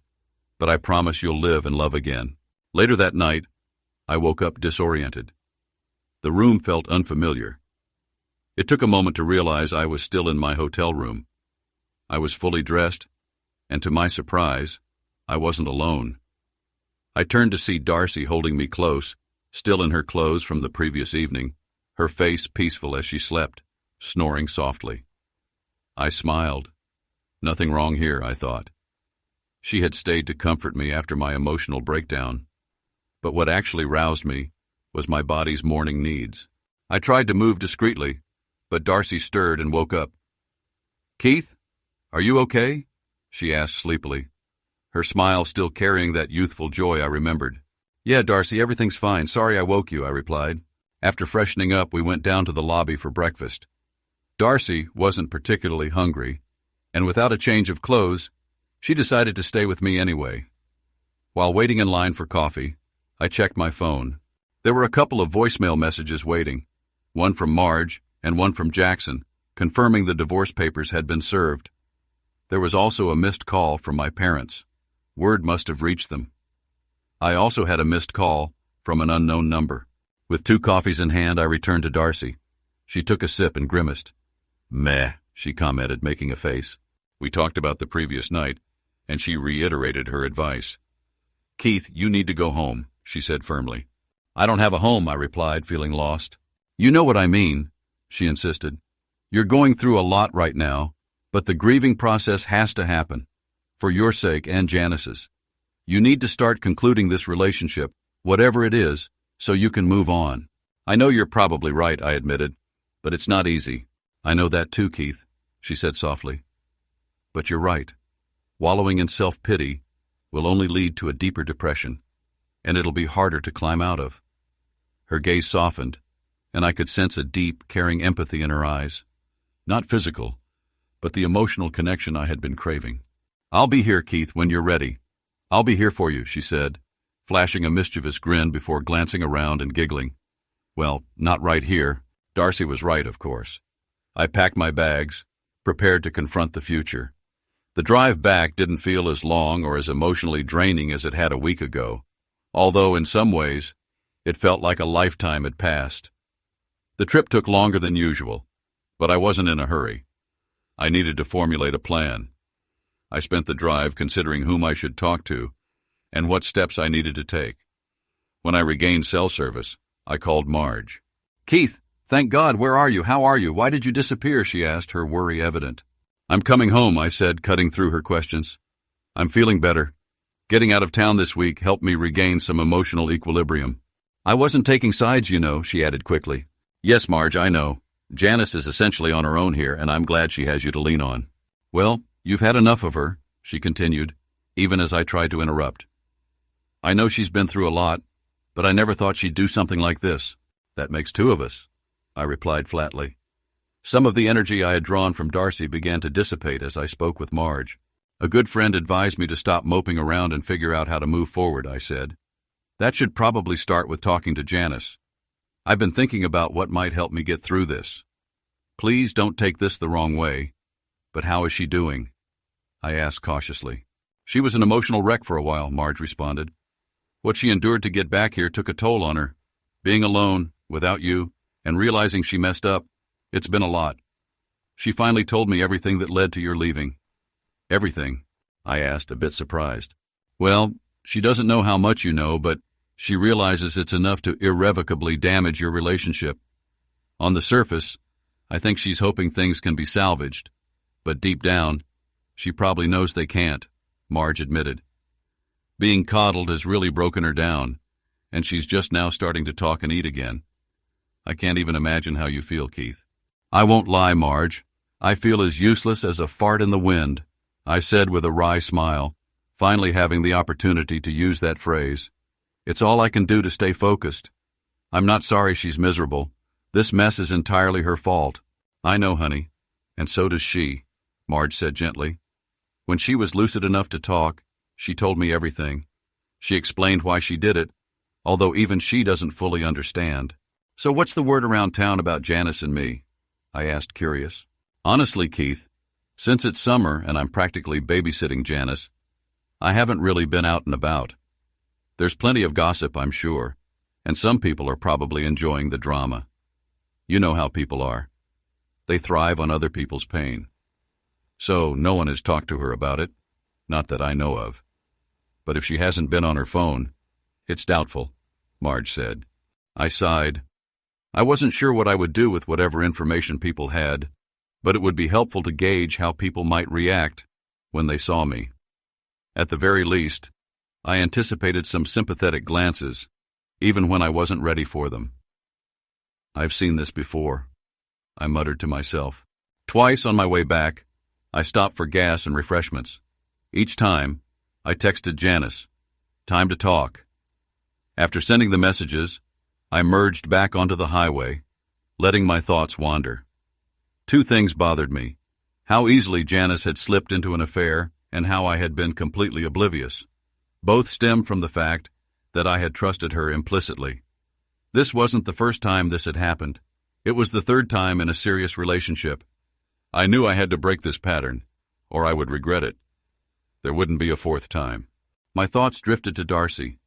"but I promise you'll live and love again." Later that night, I woke up disoriented. The room felt unfamiliar. It took a moment to realize I was still in my hotel room. I was fully dressed, and to my surprise, I wasn't alone. I turned to see Darcy holding me close, still in her clothes from the previous evening, her face peaceful as she slept, snoring softly. I smiled. Nothing wrong here, I thought. She had stayed to comfort me after my emotional breakdown. But what actually roused me was my body's morning needs. I tried to move discreetly, but Darcy stirred and woke up. "Keith, are you okay?" she asked sleepily, her smile still carrying that youthful joy I remembered. "Yeah, Darcy, everything's fine. Sorry I woke you," I replied. After freshening up, we went down to the lobby for breakfast. Darcy wasn't particularly hungry, and without a change of clothes, she decided to stay with me anyway. While waiting in line for coffee, I checked my phone. There were a couple of voicemail messages waiting, one from Marge and one from Jackson, confirming the divorce papers had been served. There was also a missed call from my parents. Word must have reached them. I also had a missed call from an unknown number. With 2 coffees in hand, I returned to Darcy. She took a sip and grimaced. "Meh," she commented, making a face. We talked about the previous night, and she reiterated her advice. "Keith, you need to go home," she said firmly. "I don't have a home," I replied, feeling lost. "You know what I mean," she insisted. "You're going through a lot right now, but the grieving process has to happen, for your sake and Janice's. You need to start concluding this relationship, whatever it is, so you can move on." "I know you're probably right," I admitted, "but it's not easy." "I know that too, Keith," she said softly. "But you're right. Wallowing in self-pity will only lead to a deeper depression, and it'll be harder to climb out of." Her gaze softened, and I could sense a deep, caring empathy in her eyes. Not physical, but the emotional connection I had been craving. "I'll be here, Keith, when you're ready. I'll be here for you," she said, flashing a mischievous grin before glancing around and giggling. Well, not right here. Darcy was right, of course. I packed my bags, prepared to confront the future. The drive back didn't feel as long or as emotionally draining as it had a week ago, although in some ways it felt like a lifetime had passed. The trip took longer than usual, but I wasn't in a hurry. I needed to formulate a plan. I spent the drive considering whom I should talk to and what steps I needed to take. When I regained cell service, I called Marge. "Keith, thank God, where are you? How are you? Why did you disappear?" she asked, her worry evident. "I'm coming home," I said, cutting through her questions. "I'm feeling better. Getting out of town this week helped me regain some emotional equilibrium." "I wasn't taking sides, you know," she added quickly. "Yes, Marge, I know. Janice is essentially on her own here, and I'm glad she has you to lean on." "Well, you've had enough of her," she continued, even as I tried to interrupt. "I know she's been through a lot, but I never thought she'd do something like this. That makes two of us, I replied flatly. Some of the energy I had drawn from Darcy began to dissipate as I spoke with Marge. A good friend advised me to stop moping around and figure out how to move forward, I said. That should probably start with talking to Janice. I've been thinking about what might help me get through this. Please don't take this the wrong way, but how is she doing? I asked cautiously. She was an emotional wreck for a while, Marge responded. What she endured to get back here took a toll on her. Being alone, without you, and realizing she messed up, it's been a lot. She finally told me everything that led to your leaving. Everything? I asked, a bit surprised. Well, she doesn't know how much you know, but she realizes it's enough to irrevocably damage your relationship. On the surface, I think she's hoping things can be salvaged, but deep down, she probably knows they can't, Marge admitted. Being coddled has really broken her down, and she's just now starting to talk and eat again. I can't even imagine how you feel, Keith. I won't lie, Marge. I feel as useless as a fart in the wind, I said with a wry smile, finally having the opportunity to use that phrase. It's all I can do to stay focused. I'm not sorry she's miserable. This mess is entirely her fault. I know, honey, and so does she, Marge said gently. When she was lucid enough to talk, she told me everything. She explained why she did it, although even she doesn't fully understand. So what's the word around town about Janice and me? I asked, curious. Honestly, Keith, since it's summer and I'm practically babysitting Janice, I haven't really been out and about. There's plenty of gossip, I'm sure, and some people are probably enjoying the drama. You know how people are. They thrive on other people's pain. So no one has talked to her about it, not that I know of. But if she hasn't been on her phone, it's doubtful, Marge said. I sighed. I wasn't sure what I would do with whatever information people had, but it would be helpful to gauge how people might react when they saw me. At the very least, I anticipated some sympathetic glances, even when I wasn't ready for them. I've seen this before, I muttered to myself. Twice on my way back, I stopped for gas and refreshments. Each time, I texted Janice, "Time to talk." After sending the messages, I merged back onto the highway, letting my thoughts wander. Two things bothered me: how easily Janice had slipped into an affair and how I had been completely oblivious. Both stemmed from the fact that I had trusted her implicitly. This wasn't the first time this had happened. It was the third time in a serious relationship. I knew I had to break this pattern, or I would regret it. There wouldn't be a fourth time. My thoughts drifted to Darcy.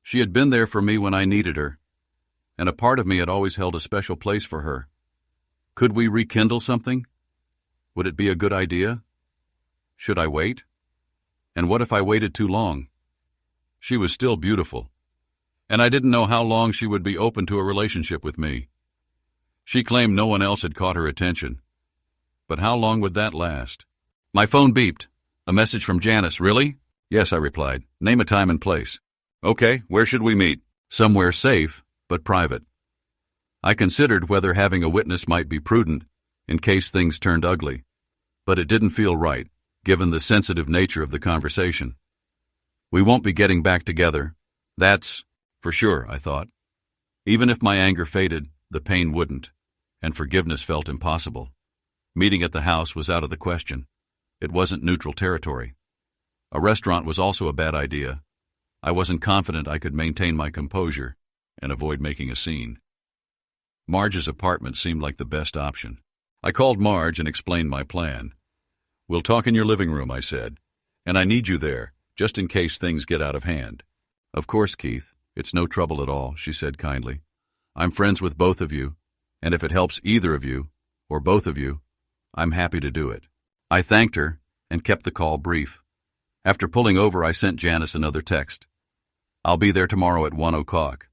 She had been there for me when I needed her, and a part of me had always held a special place for her. Could we rekindle something? Would it be a good idea? Should I wait? And what if I waited too long? She was still beautiful, and I didn't know how long she would be open to a relationship with me. She claimed no one else had caught her attention. But how long would that last? My phone beeped. A message from Janice. Really? Yes, I replied. Name a time and place. Okay, where should we meet? Somewhere safe, but private. I considered whether having a witness might be prudent in case things turned ugly, but it didn't feel right, given the sensitive nature of the conversation. We won't be getting back together. That's for sure, I thought. Even if my anger faded, the pain wouldn't, and forgiveness felt impossible. Meeting at the house was out of the question. It wasn't neutral territory. A restaurant was also a bad idea. I wasn't confident I could maintain my composure and avoid making a scene. Marge's apartment seemed like the best option. I called Marge and explained my plan. We'll talk in your living room, I said, and I need you there, just in case things get out of hand. Of course, Keith, it's no trouble at all, she said kindly. I'm friends with both of you, and if it helps either of you, or both of you, I'm happy to do it. I thanked her and kept the call brief. After pulling over, I sent Janice another text. I'll be there tomorrow at 1 o'clock.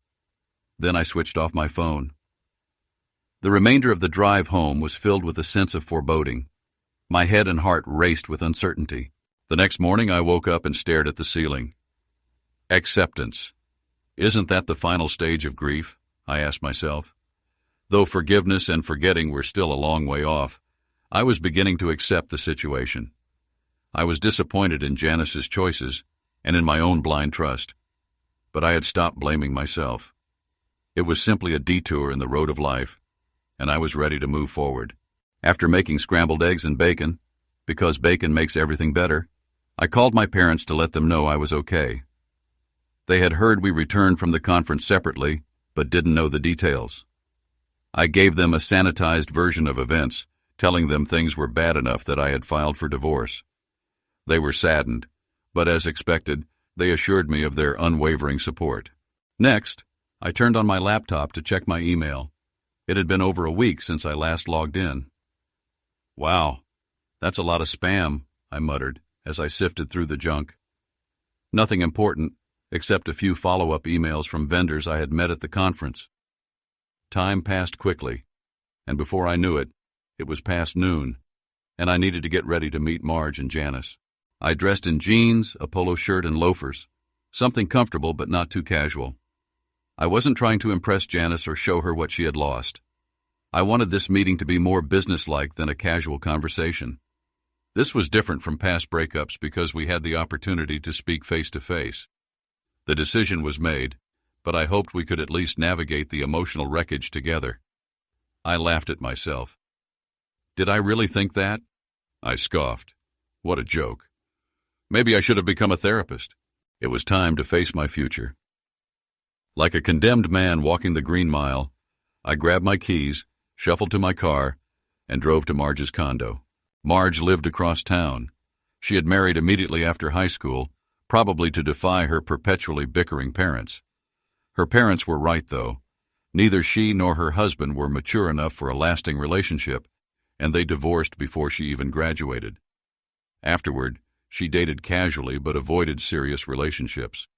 Then I switched off my phone. The remainder of the drive home was filled with a sense of foreboding. My head and heart raced with uncertainty. The next morning I woke up and stared at the ceiling. Acceptance. Isn't that the final stage of grief? I asked myself. Though forgiveness and forgetting were still a long way off, I was beginning to accept the situation. I was disappointed in Janice's choices and in my own blind trust. but I had stopped blaming myself. It was simply a detour in the road of life, and I was ready to move forward. After making scrambled eggs and bacon, because bacon makes everything better, I called my parents to let them know I was okay. They had heard we returned from the conference separately, but didn't know the details. I gave them a sanitized version of events, telling them things were bad enough that I had filed for divorce. They were saddened, but as expected, they assured me of their unwavering support. Next, I turned on my laptop to check my email. It had been over a week since I last logged in. Wow, that's a lot of spam, I muttered as I sifted through the junk. Nothing important, except a few follow-up emails from vendors I had met at the conference. Time passed quickly, and before I knew it, it was past noon, and I needed to get ready to meet Marge and Janice. I dressed in jeans, a polo shirt, and loafers, something comfortable but not too casual. I wasn't trying to impress Janice or show her what she had lost. I wanted this meeting to be more businesslike than a casual conversation. This was different from past breakups because we had the opportunity to speak face-to-face. The decision was made, but I hoped we could at least navigate the emotional wreckage together. I laughed at myself. Did I really think that? I scoffed. What a joke. Maybe I should have become a therapist. It was time to face my future. Like a condemned man walking the Green Mile, I grabbed my keys, shuffled to my car, and drove to Marge's condo. Marge lived across town. She had married immediately after high school, probably to defy her perpetually bickering parents. Her parents were right, though. Neither she nor her husband were mature enough for a lasting relationship, and they divorced before she even graduated. Afterward, she dated casually but avoided serious relationships.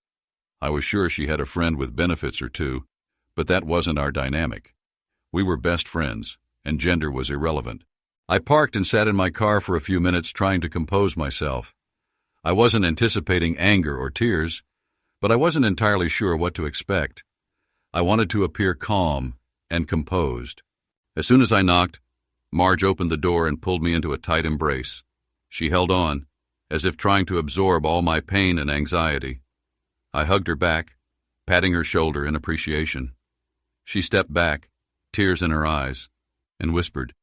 I was sure she had a friend with benefits or two, but that wasn't our dynamic. We were best friends, and gender was irrelevant. I parked and sat in my car for a few minutes trying to compose myself. I wasn't anticipating anger or tears, but I wasn't entirely sure what to expect. I wanted to appear calm and composed. As soon as I knocked, Marge opened the door and pulled me into a tight embrace. She held on, as if trying to absorb all my pain and anxiety. I hugged her back, patting her shoulder in appreciation. She stepped back, tears in her eyes, and whispered,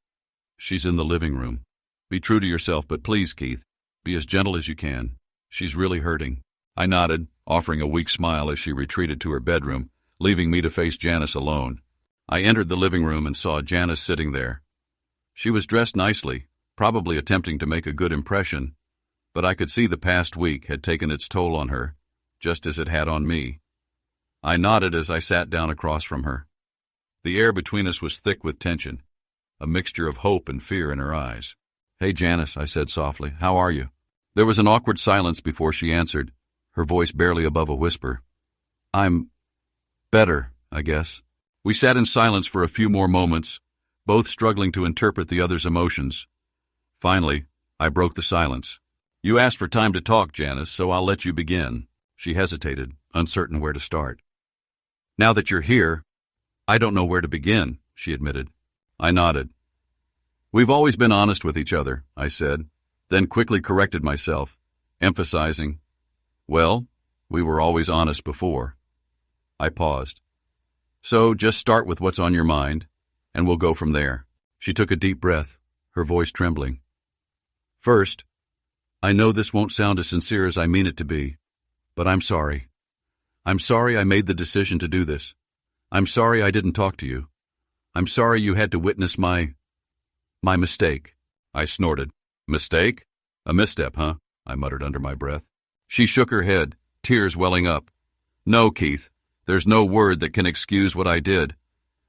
"She's in the living room. Be true to yourself, but please, Keith, be as gentle as you can. She's really hurting." I nodded, offering a weak smile as she retreated to her bedroom, leaving me to face Janice alone. I entered the living room and saw Janice sitting there. She was dressed nicely, probably attempting to make a good impression, but I could see the past week had taken its toll on her, just as it had on me. I nodded as I sat down across from her. The air between us was thick with tension, a mixture of hope and fear in her eyes. "Hey, Janice," I said softly, "how are you?" There was an awkward silence before she answered, her voice barely above a whisper. "I'm better, I guess." We sat in silence for a few more moments, both struggling to interpret the other's emotions. Finally, I broke the silence. "You asked for time to talk, Janice, so I'll let you begin." She hesitated, uncertain where to start. "Now that you're here, I don't know where to begin," she admitted. I nodded. "We've always been honest with each other," I said, then quickly corrected myself, emphasizing, "Well, we were always honest before." I paused. "So just start with what's on your mind, and we'll go from there." She took a deep breath, her voice trembling. "First, I know this won't sound as sincere as I mean it to be, but I'm sorry. I'm sorry I made the decision to do this. I'm sorry I didn't talk to you. I'm sorry you had to witness my mistake." I snorted. "Mistake? A misstep, huh?" I muttered under my breath. She shook her head, tears welling up. "No, Keith, there's no word that can excuse what I did.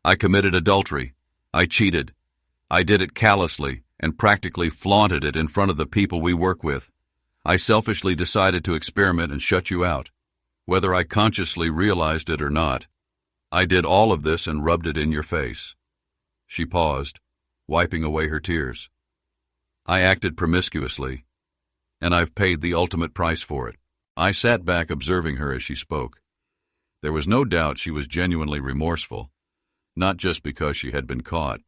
I committed adultery. I cheated. I did it callously and practically flaunted it in front of the people we work with. I selfishly decided to experiment and shut you out, whether I consciously realized it or not. I did all of this and rubbed it in your face." She paused, wiping away her tears. "I acted promiscuously, and I've paid the ultimate price for it." I sat back observing her as she spoke. There was no doubt she was genuinely remorseful, not just because she had been caught,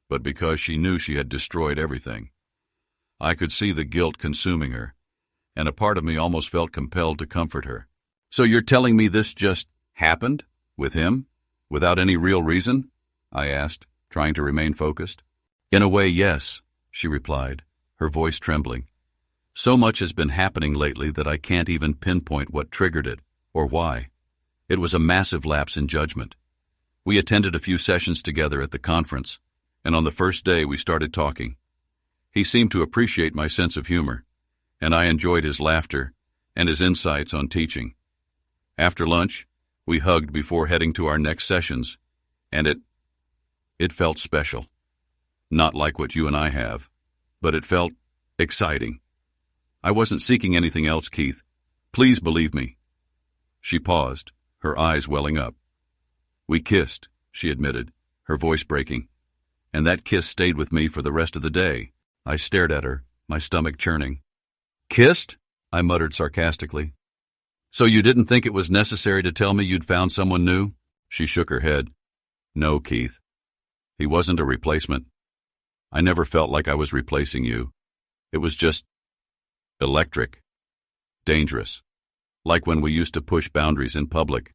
but because she knew she had destroyed everything. I could see the guilt consuming her, and a part of me almost felt compelled to comfort her. So you're telling me this just happened? With him? Without any real reason? I asked, trying to remain focused. In a way, yes, she replied, her voice trembling. So much has been happening lately that I can't even pinpoint what triggered it, or why. It was a massive lapse in judgment. We attended a few sessions together at the conference, and on the first day we started talking. He seemed to appreciate my sense of humor, and I enjoyed his laughter and his insights on teaching. After lunch, we hugged before heading to our next sessions, and it felt special. Not like what you and I have, but it felt exciting. I wasn't seeking anything else, Keith. Please believe me. She paused, her eyes welling up. We kissed, she admitted, her voice breaking, and that kiss stayed with me for the rest of the day. I stared at her, my stomach churning. Kissed? I muttered sarcastically. So you didn't think it was necessary to tell me you'd found someone new? She shook her head. No, Keith. He wasn't a replacement. I never felt like I was replacing you. It was just electric, dangerous, like when we used to push boundaries in public.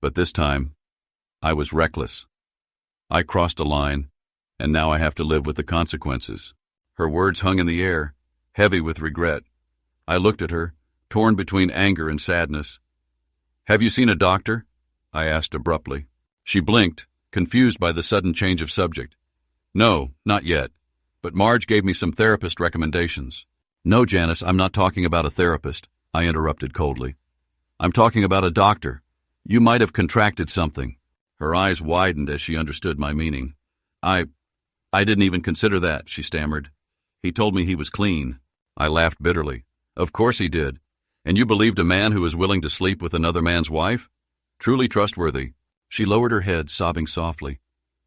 But this time, I was reckless. I crossed a line, and now I have to live with the consequences. Her words hung in the air, heavy with regret. I looked at her, torn between anger and sadness. Have you seen a doctor? I asked abruptly. She blinked, confused by the sudden change of subject. No, not yet, but Marge gave me some therapist recommendations. No, Janice, I'm not talking about a therapist, I interrupted coldly. I'm talking about a doctor. You might have contracted something. Her eyes widened as she understood my meaning. I didn't even consider that, she stammered. He told me he was clean. I laughed bitterly. Of course he did. And you believed a man who was willing to sleep with another man's wife? Truly trustworthy. She lowered her head, sobbing softly.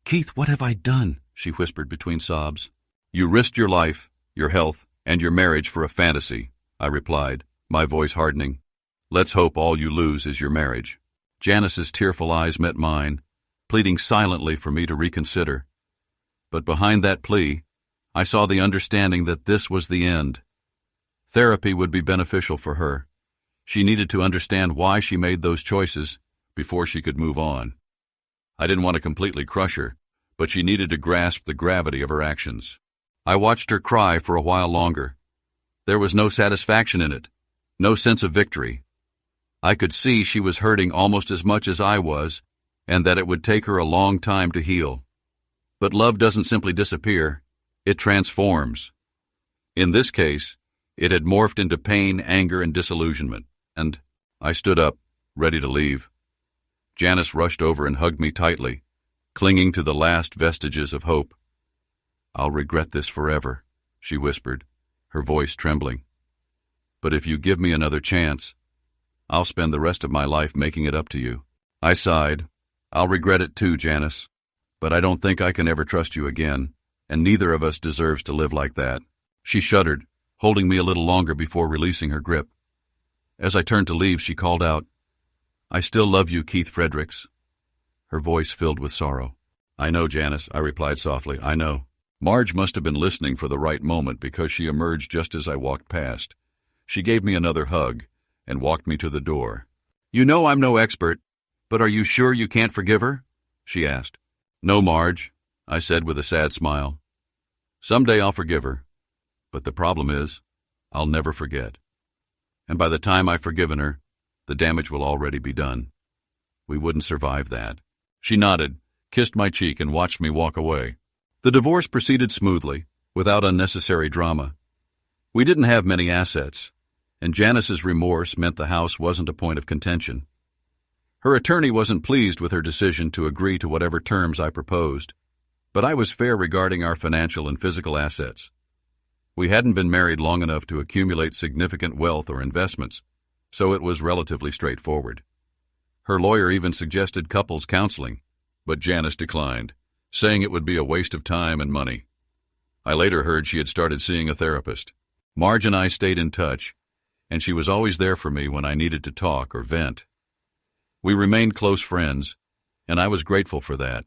Keith, what have I done? She whispered between sobs. You risked your life, your health, and your marriage for a fantasy, I replied, my voice hardening. Let's hope all you lose is your marriage. Janice's tearful eyes met mine, pleading silently for me to reconsider. But behind that plea, I saw the understanding that this was the end. Therapy would be beneficial for her. She needed to understand why she made those choices before she could move on. I didn't want to completely crush her, but she needed to grasp the gravity of her actions. I watched her cry for a while longer. There was no satisfaction in it, no sense of victory. I could see she was hurting almost as much as I was, and that it would take her a long time to heal. But love doesn't simply disappear, it transforms. In this case, it had morphed into pain, anger, and disillusionment, and I stood up, ready to leave. Janice rushed over and hugged me tightly, clinging to the last vestiges of hope. I'll regret this forever, she whispered, her voice trembling. But if you give me another chance, I'll spend the rest of my life making it up to you. I sighed. I'll regret it too, Janice. But I don't think I can ever trust you again, and neither of us deserves to live like that. She shuddered, holding me a little longer before releasing her grip. As I turned to leave, she called out, I still love you, Keith Fredericks. Her voice filled with sorrow. I know, Janice, I replied softly, I know. Marge must have been listening for the right moment because she emerged just as I walked past. She gave me another hug and walked me to the door. You know I'm no expert, but are you sure you can't forgive her? She asked. No, Marge, I said with a sad smile. Someday I'll forgive her, but the problem is, I'll never forget. And by the time I've forgiven her, the damage will already be done. We wouldn't survive that. She nodded, kissed my cheek, and watched me walk away. The divorce proceeded smoothly, without unnecessary drama. We didn't have many assets, and Janice's remorse meant the house wasn't a point of contention. Her attorney wasn't pleased with her decision to agree to whatever terms I proposed, but I was fair regarding our financial and physical assets. We hadn't been married long enough to accumulate significant wealth or investments, so it was relatively straightforward. Her lawyer even suggested couples counseling, but Janice declined, saying it would be a waste of time and money. I later heard she had started seeing a therapist. Marge and I stayed in touch, and she was always there for me when I needed to talk or vent. We remained close friends, and I was grateful for that.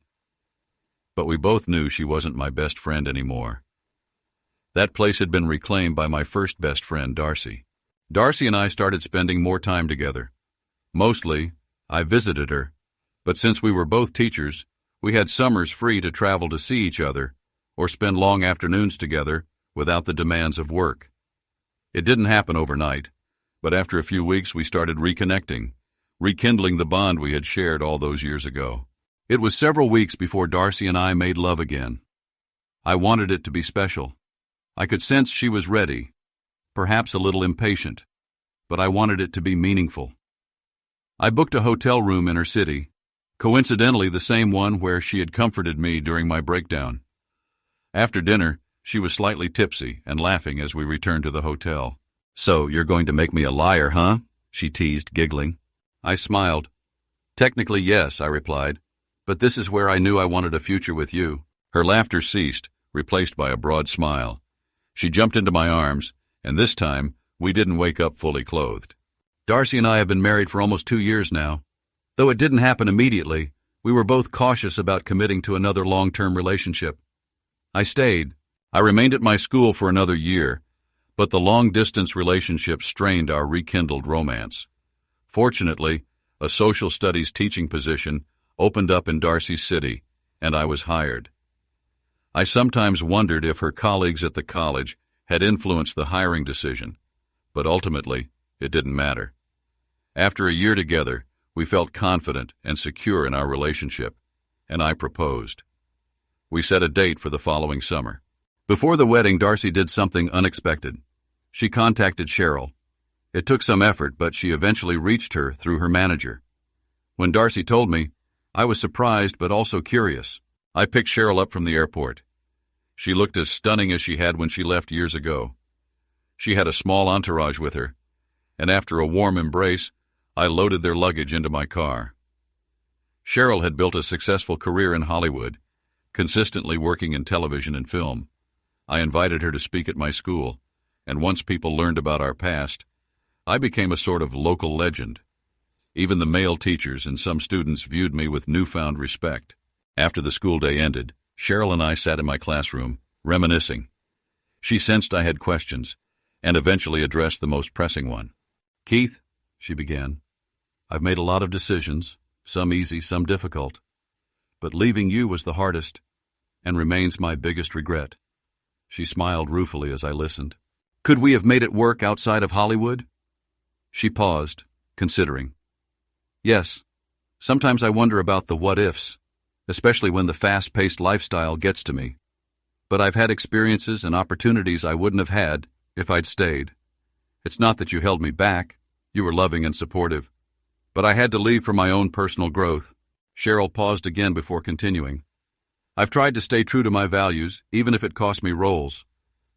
But we both knew she wasn't my best friend anymore. That place had been reclaimed by my first best friend, Darcy. Darcy and I started spending more time together. Mostly, I visited her, but since we were both teachers, we had summers free to travel to see each other or spend long afternoons together without the demands of work. It didn't happen overnight, but after a few weeks we started reconnecting, rekindling the bond we had shared all those years ago. It was several weeks before Darcy and I made love again. I wanted it to be special. I could sense she was ready, perhaps a little impatient, but I wanted it to be meaningful. I booked a hotel room in her city, coincidentally the same one where she had comforted me during my breakdown. After dinner, she was slightly tipsy and laughing as we returned to the hotel. "So, you're going to make me a liar, huh?" she teased, giggling. I smiled. "Technically, yes," I replied, "but this is where I knew I wanted a future with you." Her laughter ceased, replaced by a broad smile. She jumped into my arms, and this time, we didn't wake up fully clothed. Darcy and I have been married for almost 2 years now. Though it didn't happen immediately, we were both cautious about committing to another long-term relationship. I stayed. I remained at my school for another year, but the long-distance relationship strained our rekindled romance. Fortunately, a social studies teaching position opened up in Darcy's city, and I was hired. I sometimes wondered if her colleagues at the college had influenced the hiring decision, but ultimately, it didn't matter. After a year together, we felt confident and secure in our relationship, and I proposed. We set a date for the following summer. Before the wedding, Darcy did something unexpected. She contacted Cheryl. It took some effort, but she eventually reached her through her manager. When Darcy told me, I was surprised but also curious. I picked Cheryl up from the airport. She looked as stunning as she had when she left years ago. She had a small entourage with her, and after a warm embrace, I loaded their luggage into my car. Cheryl had built a successful career in Hollywood, consistently working in television and film. I invited her to speak at my school, and once people learned about our past, I became a sort of local legend. Even the male teachers and some students viewed me with newfound respect. After the school day ended, Cheryl and I sat in my classroom, reminiscing. She sensed I had questions, and eventually addressed the most pressing one. "Keith," she began, "I've made a lot of decisions, some easy, some difficult. But leaving you was the hardest, and remains my biggest regret." She smiled ruefully as I listened. "Could we have made it work outside of Hollywood?" She paused, considering. "Yes, sometimes I wonder about the what-ifs, especially when the fast-paced lifestyle gets to me. But I've had experiences and opportunities I wouldn't have had if I'd stayed. It's not that you held me back. You were loving and supportive. But I had to leave for my own personal growth." Cheryl paused again before continuing. "I've tried to stay true to my values, even if it cost me roles.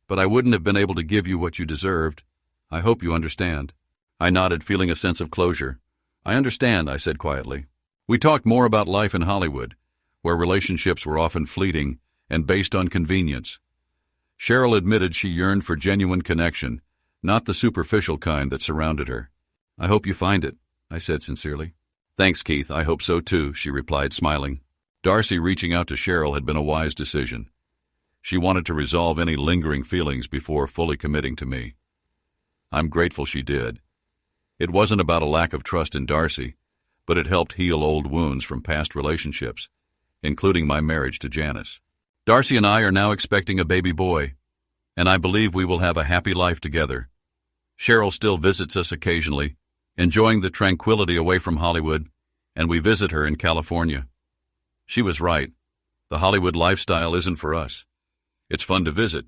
But I wouldn't have been able to give you what you deserved. I hope you understand." I nodded, feeling a sense of closure. "I understand," I said quietly. We talked more about life in Hollywood, where relationships were often fleeting and based on convenience. Cheryl admitted she yearned for genuine connection, not the superficial kind that surrounded her. "I hope you find it," I said sincerely. "Thanks, Keith, I hope so too," she replied, smiling. Darcy reaching out to Cheryl had been a wise decision. She wanted to resolve any lingering feelings before fully committing to me. I'm grateful she did. It wasn't about a lack of trust in Darcy, but it helped heal old wounds from past relationships, including my marriage to Janice. Darcy and I are now expecting a baby boy, and I believe we will have a happy life together. Cheryl still visits us occasionally, enjoying the tranquility away from Hollywood, and we visit her in California. She was right. The Hollywood lifestyle isn't for us. It's fun to visit,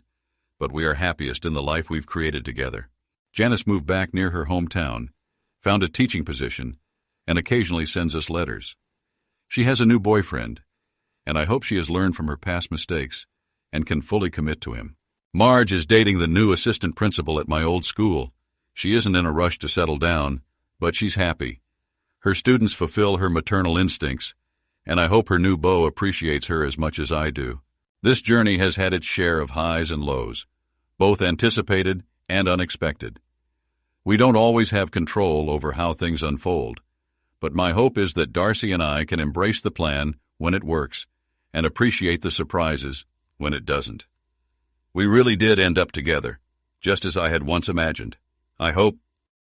but we are happiest in the life we've created together. Janice moved back near her hometown, found a teaching position, and occasionally sends us letters. She has a new boyfriend, and I hope she has learned from her past mistakes and can fully commit to him. Marge is dating the new assistant principal at my old school. She isn't in a rush to settle down, but she's happy. Her students fulfill her maternal instincts, and I hope her new beau appreciates her as much as I do. This journey has had its share of highs and lows, both anticipated and unexpected. We don't always have control over how things unfold, but my hope is that Darcy and I can embrace the plan when it works and appreciate the surprises when it doesn't. We really did end up together, just as I had once imagined. I hope